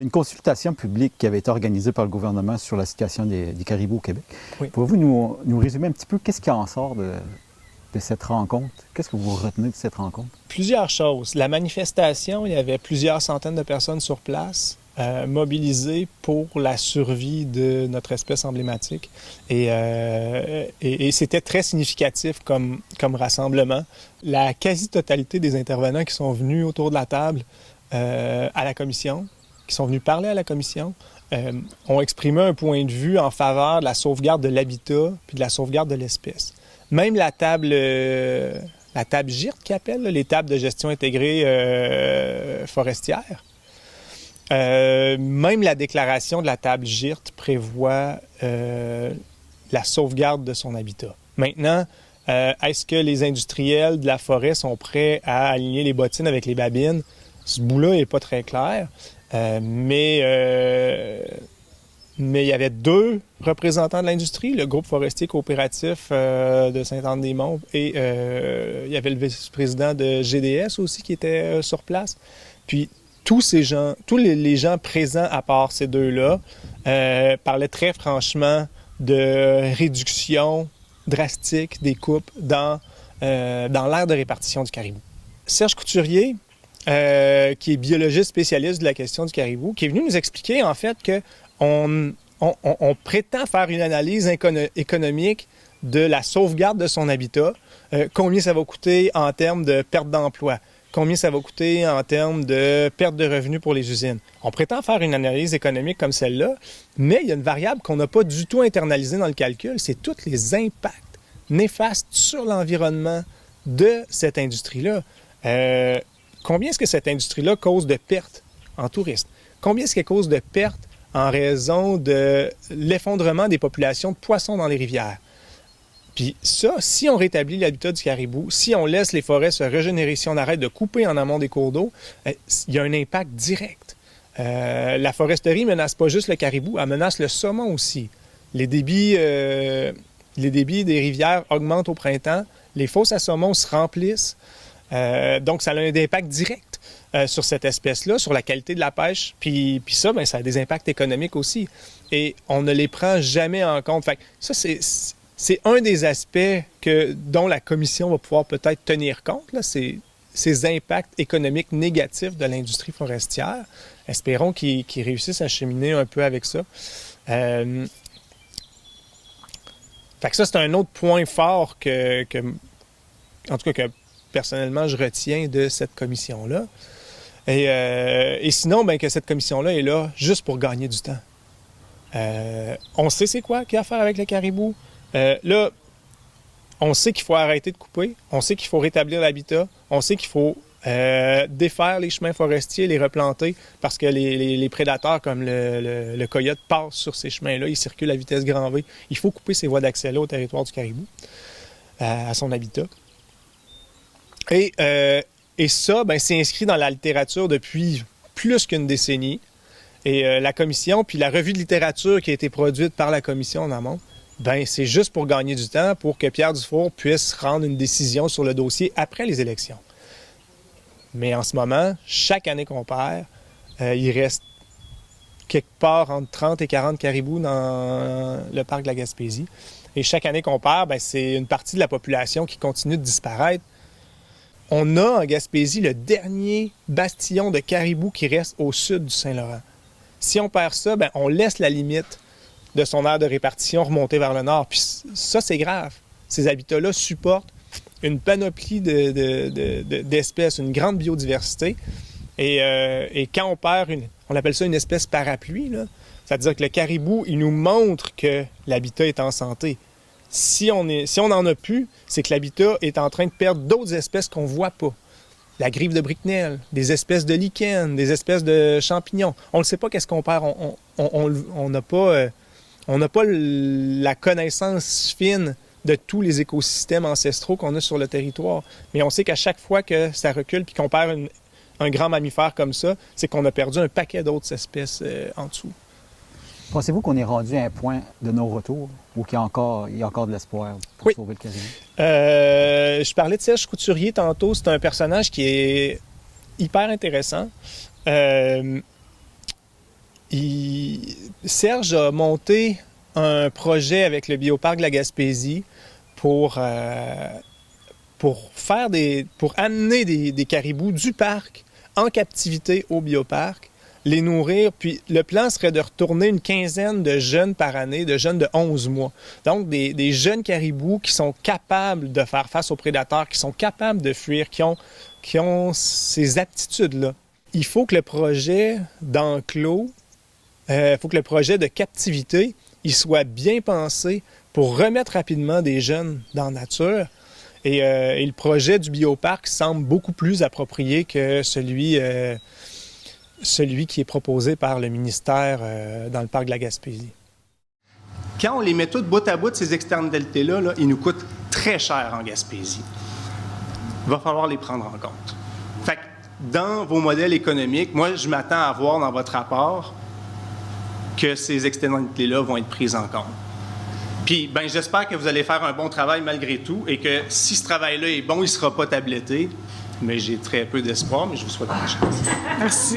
Une consultation publique qui avait été organisée par le gouvernement sur la situation des caribous au Québec. Oui. Pouvez-vous nous résumer un petit peu qu'est-ce qui en sort de cette rencontre? Qu'est-ce que vous retenez de cette rencontre? Plusieurs choses. La manifestation, il y avait plusieurs centaines de personnes sur place, mobilisées pour la survie de notre espèce emblématique. Et c'était très significatif comme rassemblement. La quasi-totalité des intervenants qui sont venus autour de la table à la commission, qui sont venus parler à la commission, ont exprimé un point de vue en faveur de la sauvegarde de l'habitat puis de la sauvegarde de l'espèce. Même la table GIRT qu'ils appellent, les tables de gestion intégrée forestière, même la déclaration de la table GIRT prévoit la sauvegarde de son habitat. Maintenant, est-ce que les industriels de la forêt sont prêts à aligner les bottines avec les babines? Ce bout-là n'est pas très clair. Mais il y avait deux représentants de l'industrie, le groupe forestier coopératif de Sainte-Anne-des-Monts et il y avait le vice-président de GDS aussi qui était sur place. Puis tous les gens présents à part ces deux-là parlaient très franchement de réduction drastique des coupes dans l'aire de répartition du caribou. Serge Couturier, qui est biologiste spécialiste de la question du caribou, qui est venu nous expliquer en fait qu'on prétend faire une analyse économique de la sauvegarde de son habitat, combien ça va coûter en termes de perte d'emploi, combien ça va coûter en termes de perte de revenus pour les usines. On prétend faire une analyse économique comme celle-là, mais il y a une variable qu'on n'a pas du tout internalisée dans le calcul, c'est tous les impacts néfastes sur l'environnement de cette industrie-là. Combien est-ce que cette industrie-là cause de pertes en tourisme? Combien est-ce qu'elle cause de pertes en raison de l'effondrement des populations de poissons dans les rivières? Puis ça, si on rétablit l'habitat du caribou, si on laisse les forêts se régénérer, si on arrête de couper en amont des cours d'eau, il y a un impact direct. La foresterie ne menace pas juste le caribou, elle menace le saumon aussi. Les débits des rivières augmentent au printemps, les fosses à saumon se remplissent. Donc, ça a un impact direct sur cette espèce-là, sur la qualité de la pêche. Puis ça, ça a des impacts économiques aussi. Et on ne les prend jamais en compte. Fait que ça, c'est un des aspects dont la commission va pouvoir peut-être tenir compte, là, ces impacts économiques négatifs de l'industrie forestière. Espérons qu'ils réussissent à cheminer un peu avec ça. Fait que ça, c'est un autre point fort en tout cas, que personnellement, je retiens de cette commission-là. Et sinon, que cette commission-là est là juste pour gagner du temps. On sait c'est quoi qu'il y a à faire avec le caribou. Là, on sait qu'il faut arrêter de couper. On sait qu'il faut rétablir l'habitat. On sait qu'il faut défaire les chemins forestiers, les replanter, parce que les prédateurs comme le coyote passent sur ces chemins-là. Ils circulent à vitesse grand V. Il faut couper ces voies d'accès-là au territoire du caribou, à son habitat. Et ça, c'est inscrit dans la littérature depuis plus qu'une décennie. Et la commission, puis la revue de littérature qui a été produite par la commission en amont, c'est juste pour gagner du temps, pour que Pierre Dufour puisse rendre une décision sur le dossier après les élections. Mais en ce moment, chaque année qu'on perd, il reste quelque part entre 30 et 40 caribous dans le parc de la Gaspésie. Et chaque année qu'on perd, c'est une partie de la population qui continue de disparaître. On a en Gaspésie le dernier bastillon de caribou qui reste au sud du Saint-Laurent. Si on perd ça, on laisse la limite de son aire de répartition remonter vers le nord. Puis ça, c'est grave. Ces habitats-là supportent une panoplie d'espèces, une grande biodiversité. Et quand on perd on appelle ça une espèce parapluie, là, c'est-à-dire que le caribou, il nous montre que l'habitat est en santé. Si on n'en a plus, c'est que l'habitat est en train de perdre d'autres espèces qu'on ne voit pas. La grive de Bricknell, des espèces de lichens, des espèces de champignons. On ne sait pas qu'est-ce qu'on perd. On n'a pas la connaissance fine de tous les écosystèmes ancestraux qu'on a sur le territoire. Mais on sait qu'à chaque fois que ça recule puis qu'on perd un grand mammifère comme ça, c'est qu'on a perdu un paquet d'autres espèces en dessous. Pensez-vous qu'on est rendu à un point de non-retour ou qu'il y a encore de l'espoir pour sauver le caribou? Je parlais de Serge Couturier tantôt. C'est un personnage qui est hyper intéressant. Serge a monté un projet avec le Bioparc de la Gaspésie pour amener des caribous du parc en captivité au Bioparc, les nourrir, puis le plan serait de retourner une quinzaine de jeunes par année, de jeunes de 11 mois. Donc, des jeunes caribous qui sont capables de faire face aux prédateurs, qui sont capables de fuir, qui ont ces aptitudes-là. Il faut que le projet d'enclos, il faut que le projet de captivité, il soit bien pensé pour remettre rapidement des jeunes dans la nature. Et le projet du bioparc semble beaucoup plus approprié que celui qui est proposé par le ministère dans le parc de la Gaspésie. Quand on les met toutes bout à bout, ces externalités-là, ils nous coûtent très cher en Gaspésie. Il va falloir les prendre en compte. Fait que dans vos modèles économiques, moi, je m'attends à voir dans votre rapport que ces externalités-là vont être prises en compte. Puis, ben, j'espère que vous allez faire un bon travail malgré tout et que si ce travail-là est bon, il ne sera pas tabletté. Mais j'ai très peu d'espoir, mais je vous souhaite bonne chance. Merci.